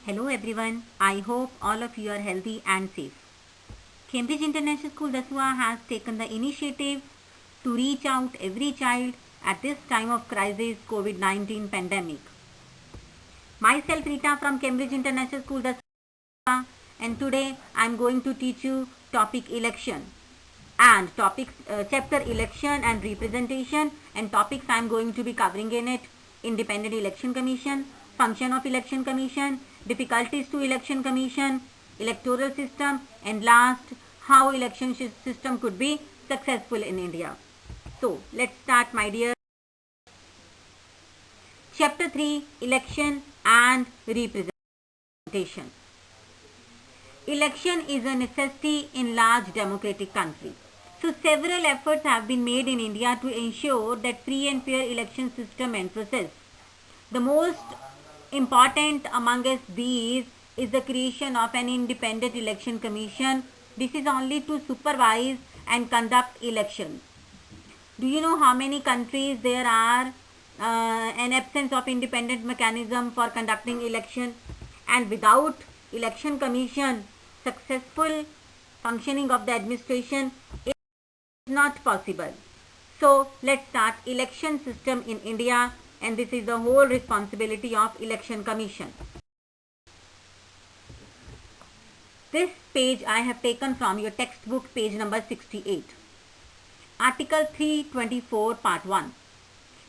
Hello everyone, I hope all of you are healthy and safe. Cambridge International School Dasua has taken the initiative to reach out every child at this time of crisis COVID-19 pandemic. Myself Rita from Cambridge International School Dasua, and today I am going to teach you topic election and chapter election and representation, and topics I am going to be covering in it: independent election commission, function of election commission, difficulties to election commission, electoral system, and last, how election system could be successful in India. So let's start, my dear. Chapter 3: election and representation. Election is a necessity in large democratic countries. So several efforts have been made in India to ensure that free and fair election system and process. The most important amongst these is the creation of an independent election commission. This is only to supervise and conduct elections. Do you know how many countries there are an absence of independent mechanism for conducting election, and without election commission, successful functioning of the administration is not possible. So let's start election system in India, and this is the whole responsibility of election commission. This page I have taken from your textbook, page number 68. Article 324, part 1.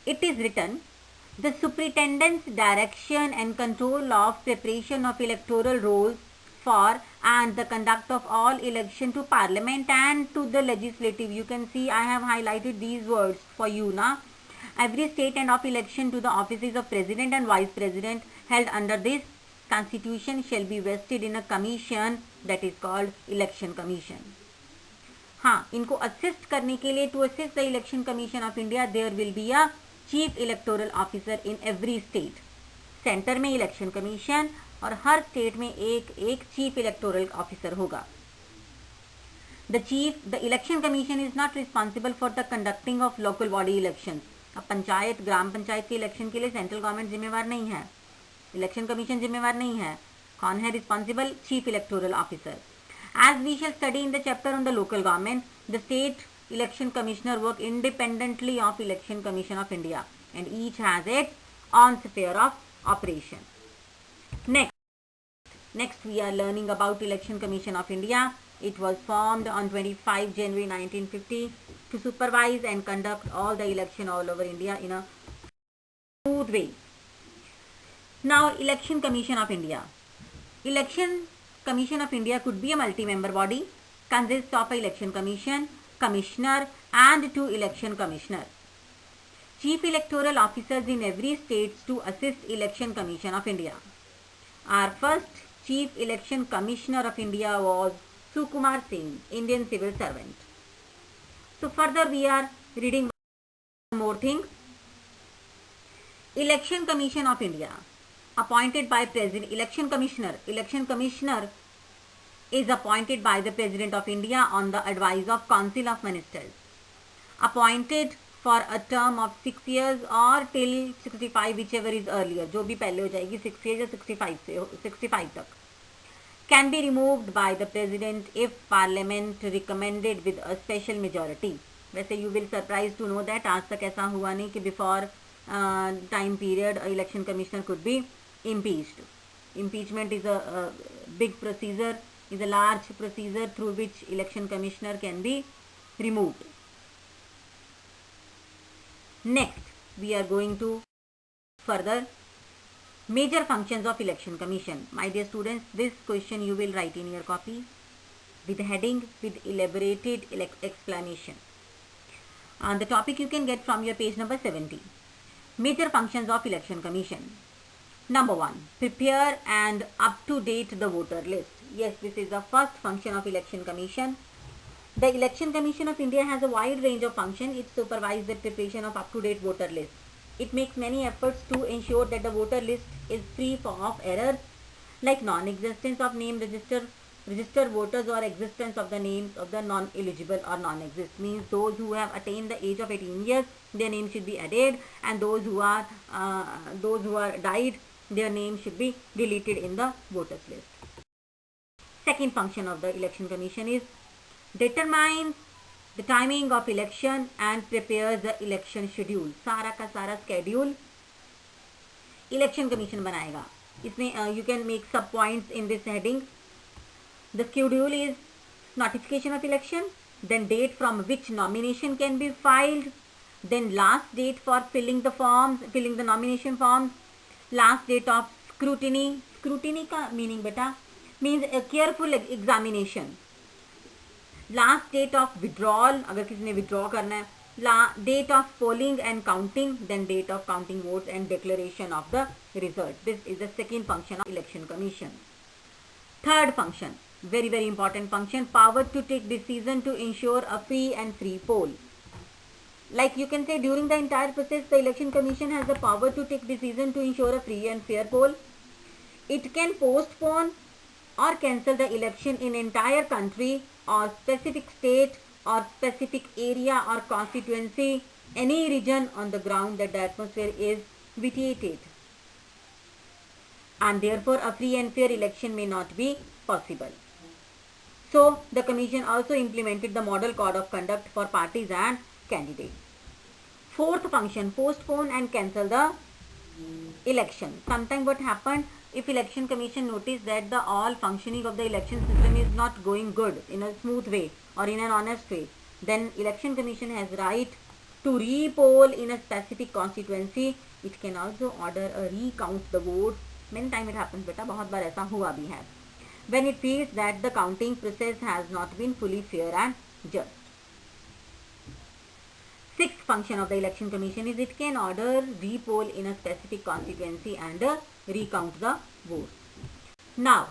It is written, the superintendent's direction and control of preparation of electoral rolls for and the conduct of all election to parliament and to the legislative. You can see I have highlighted these words for you now. Every state and of election to the offices of president and vice president held under this constitution shall be vested in a commission that is called election commission. हाँ, इनको assist करने के लिए, to assist the election commission of India, there will be a chief electoral officer in every state. Centre में election commission और हर state में एक चीफ इलेक्टोरल ऑफिसर होगा. The election commission is not responsible for the conducting of local body election. अब पंचायत, ग्राम पंचायत के election के लिए सेंट्रल गवर्नमेंट जिम्मेवार नहीं है, इलेक्शन कमीशन जिम्मेवार नहीं है. कौन है responsible? Chief electoral officer. As we shall study in the chapter on the local government, the state election commissioner work independently of election commission of India, and each has its own sphere of operation. Next we are learning about election commission of India. It was formed on 25 January 1950 to supervise and conduct all the election all over India in a smooth way. Now, election commission of India. Election Commission of India could be a multi-member body, consists of an election commission, commissioner and 2 election commissioners. Chief electoral officers in every state to assist election commission of India. Our first chief election commissioner of India was Sukumar Singh, Indian civil servant. So further we are reading one more thing. Election Commission of India. Appointed by President. Election Commissioner is appointed by the President of India on the advice of Council of Ministers. Appointed for a term of 6 years or till 65, whichever is earlier. जो भी पहले हो जाएगी 6 years या 65 तक. Can be removed by the President if Parliament recommended with a special majority. वैसे you will surprised to know that आज तक ऐसा हुआ नहीं कि before time period election commissioner could be impeached. Impeachment is a big procedure, is a large procedure through which election commissioner can be removed. Next, we are going to further major functions of election commission. My dear students, this question you will write in your copy with heading with elaborated explanation. And the topic you can get from your page number 70. Major functions of election commission. Number 1, prepare and up to date the voter list. Yes, this is the first function of election commission. The election commission of India has a wide range of functions. It supervises the preparation of up to date voter list. It makes many efforts to ensure that the voter list is free of errors like non-existence of name registered voters or existence of the names of the non-eligible or non-exist. Means those who have attained the age of 18 years, their name should be added, and those who are died their name should be deleted in the voters list. Second function of the election commission is determine the timing of election and prepares the election schedule. सारा का सारा schedule election commission बनाएगा. इसमें you can make sub points in this heading. The schedule is notification of election, then date from which nomination can be filed, then last date for filling the nomination forms, last date of scrutiny. Scrutiny का meaning बेटा means a careful examination. Last date of withdrawal, अगर किसी ने withdraw करना है, date of polling and counting, then date of counting votes and declaration of the result. This is the second function of election commission. Third function, very very important function, power to take decision to ensure a free and free poll. Like you can say, during the entire process, the election commission has the power to take decision to ensure a free and fair poll. It can postpone or cancel the election in entire country or specific state or specific area or constituency, any region on the ground that the atmosphere is vitiated, and therefore a free and fair election may not be possible. So the commission also implemented the model code of conduct for parties and candidates. Fourth function, postpone and cancel the election. Sometimes what happened, if election commission noticed that the all functioning of the election system is not going good in a smooth way or in an honest way, then election commission has right to re-poll in a specific constituency. It can also order a recount the votes. Many times it happens beta, बहुत बार ऐसा हुआ भी है, when it feels that the counting process has not been fully fair and just. Sixth function of the election commission is it can order re-poll in a specific constituency and recount the votes. Now,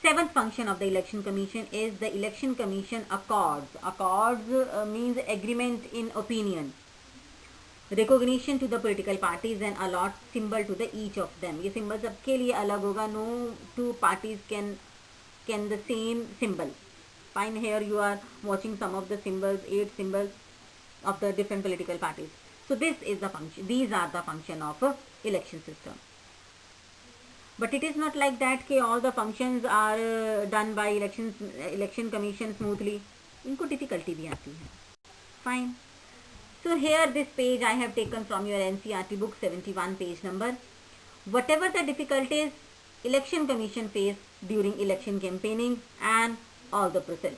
seventh function of the election commission is the election commission accords. Accords means agreement in opinion, recognition to the political parties and allot symbol to the each of them. ये symbol सबके लिए अलग होगा. No two parties can the same symbol. Fine, here you are watching some of the symbols, 8 symbols of the different political parties. So this is the function. These are the function of a election system. But it is not like that कि all the functions are done by election commission smoothly. इनको difficulty भी आती है. Fine. So here this page I have taken from your NCERT book, 71 page number. Whatever the difficulties election commission face during election campaigning and all the process.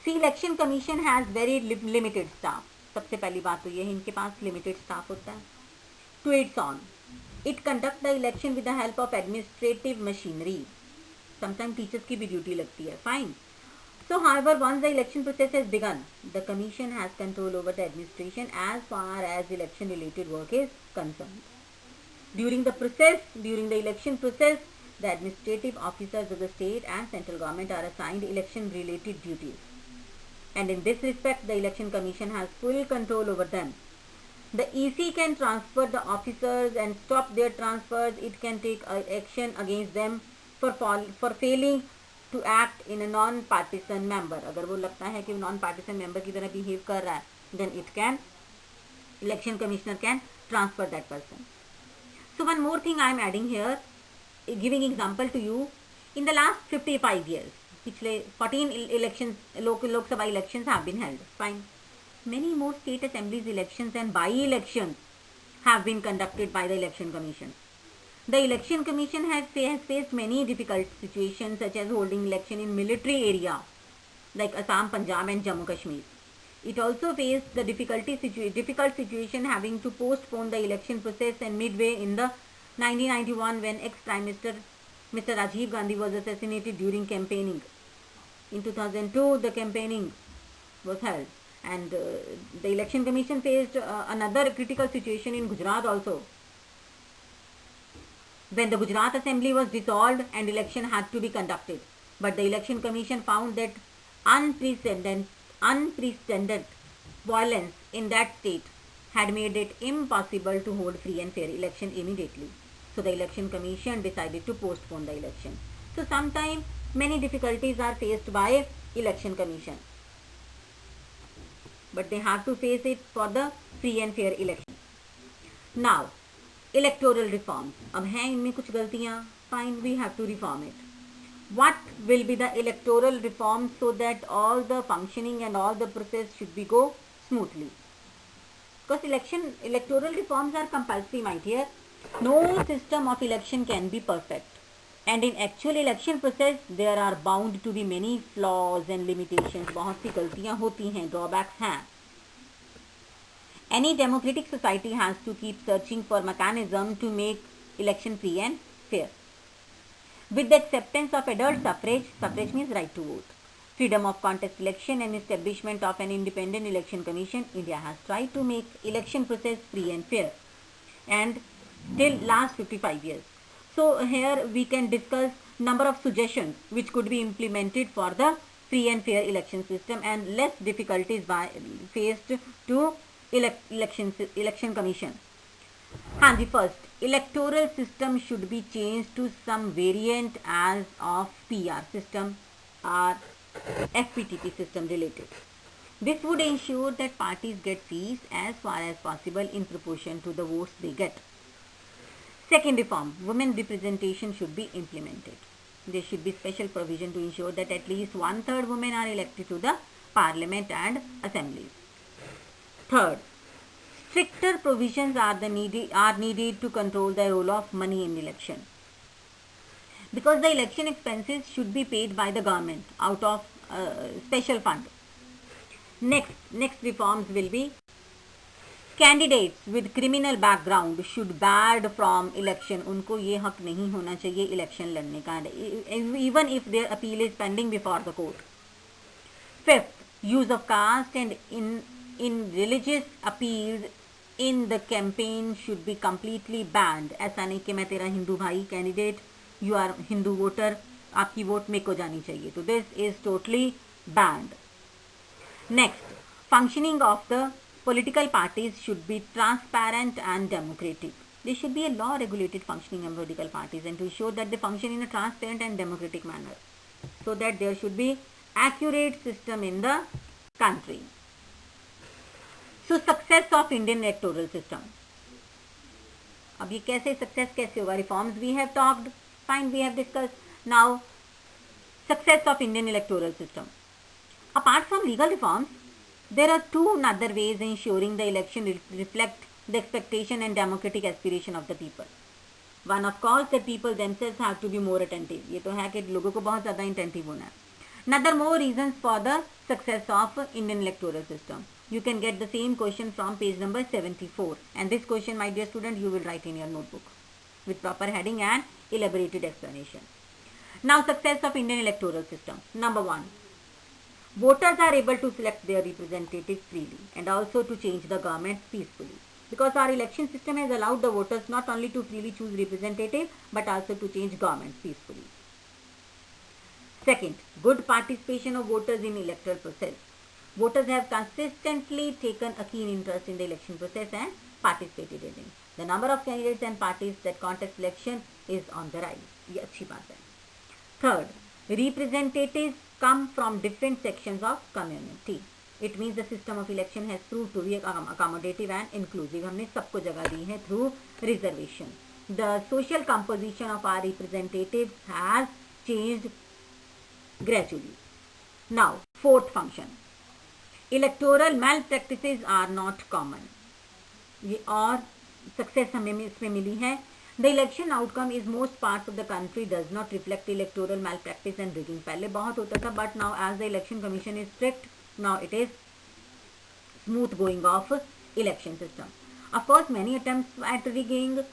See, election commission has very limited staff. सबसे पहली बात तो ये है, इनके पास limited staff होता है. To its own, it conduct the election with the help of administrative machinery. Sometimes teachers की भी duty लगती है. Fine. So, however, once the election process has begun, the commission has control over the administration as far as election-related work is concerned. During the election process, the administrative officers of the state and central government are assigned election-related duties. And in this respect, the election commission has full control over them. The EC can transfer the officers and stop their transfers. It can take action against them for failing to act in a non-partisan member. अगर वो लगता है कि non-partisan member की तरह behave कर रहा है, then election commissioner can transfer that person. So one more thing I am adding here, giving example to you. In the last 55 years, पिछले 14 elections, Lok Sabha elections have been held. Fine. Many more state assemblies elections and by-elections have been conducted by the election commission. The election commission has faced many difficult situations, such as holding election in military area like Assam, Punjab and Jammu Kashmir. It also faced the difficult situation having to postpone the election process and midway in the 1991 when ex-Prime Minister Mr. Rajiv Gandhi was assassinated during campaigning. In 2002, the campaigning was held, and the election commission faced another critical situation in Gujarat also, when the Gujarat Assembly was dissolved and election had to be conducted. But the election commission found that unprecedented violence in that state had made it impossible to hold free and fair election immediately. So the election commission decided to postpone the election. So sometimes many difficulties are faced by election commission, but they have to face it for the free and fair election. Now, electoral reforms, अब हैं इनमें कुछ गलतियां, fine, we have to reform it. What will be the electoral reform so that all the functioning and all the process should be go smoothly? Because electoral reforms are compulsory, my dear. No system of election can be perfect, and in actual election process there are bound to be many flaws and limitations. बहुत सी गलतियां होती हैं, drawbacks हैं. Any democratic society has to keep searching for mechanism to make election free and fair. With the acceptance of adult suffrage, suffrage means right to vote, freedom of contest election and establishment of an independent election commission, India has tried to make election process free and fair, and till last 55 years. So here we can discuss number of suggestions which could be implemented for the free and fair election system, and less difficulties faced to election commission. हाँ जी, first electoral system should be change to some variant as of PR system or FPTP system related. This would ensure that parties get seats as far as possible in proportion to the votes they get. Second reform, women representation should be implemented. There should be special provision to ensure that at least 1/3 women are elected to the parliament and assemblies. Third, stricter provisions are needed to control the role of money in election, because the election expenses should be paid by the government out of special fund. Next reforms will be candidates with criminal background should barred from election. उनको ये हक नहीं होना चाहिए election लड़ने का, even if their appeal is pending before the court. Fifth, use of caste and in religious appeals in the campaign should be completely banned. ऐसा नहीं कि मैं तेरा हिंदू भाई candidate, you are Hindu voter, आपकी वोट मेरे को जानी चाहिए, तो this is totally banned. Next, functioning of the political parties should be transparent and democratic. There should be a law regulated functioning of political parties, and to ensure that they function in a transparent and democratic manner, so that there should be accurate system in the country. So success of Indian electoral system. अब ये कैसे success कैसे होगा? Reforms we have talked, fine, we have discuss. Now success of Indian electoral system. Apart from legal reforms, there are two other ways ensuring the election reflect the expectation and democratic aspiration of the people. One, of course, that people themselves have to be more attentive. ये तो है कि लोगों को बहुत ज़्यादा attentive होना है. Another more reasons for the success of Indian electoral system. You can get the same question from page number 74, and this question, my dear student, you will write in your notebook with proper heading and elaborated explanation. Now, success of Indian electoral system. Number one, voters are able to select their representatives freely and also to change the government peacefully, because our election system has allowed the voters not only to freely choose representatives but also to change governments peacefully. Second, good participation of voters in electoral process. Voters have consistently taken a keen interest in the election process and participated in it. The number of candidates and parties that contest election is on the rise. ये अच्छी बात है. Third, representatives come from different sections of community. It means the system of election has proved to be accommodative and inclusive. हमने सबको जगह दी है through reservation. The social composition of our representatives has changed gradually. Now, fourth function. Electoral malpractices are not common. ये और success हमें इसमें मिली है. The election outcome is most parts of the country does not reflect electoral malpractice and rigging. पहले बहुत होता था, but now as the election commission is strict, now it is smooth going of election system. Of course, many attempts at rigging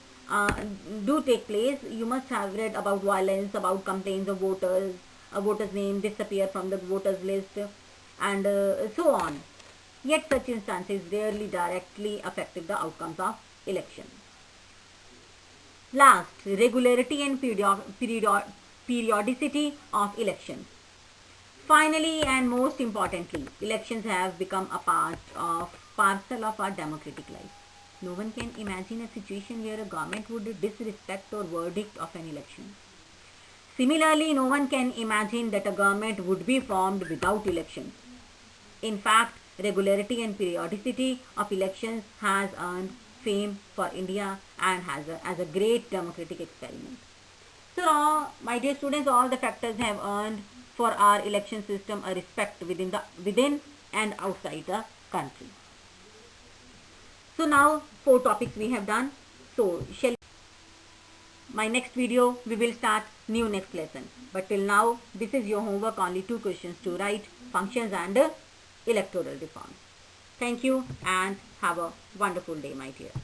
do take place. You must have read about violence, about complaints of voters, a voter's name disappear from the voters list, and so on. Yet such instances rarely directly affected the outcomes of election. Last, regularity and periodicity of elections. Finally and most importantly, elections have become a parcel of our democratic life. No one can imagine a situation where a government would disrespect or verdict of an election. Similarly, no one can imagine that a government would be formed without elections. In fact, regularity and periodicity of elections has earned fame for India and as a great democratic experiment. So now, my dear students, all the factors have earned for our election system a respect within and outside the country. So now 4 topics we have done. So my next video we will start new next lesson. But till now this is your homework, only 2 questions to write: functions and electoral reforms. Thank you and have a wonderful day, my dear.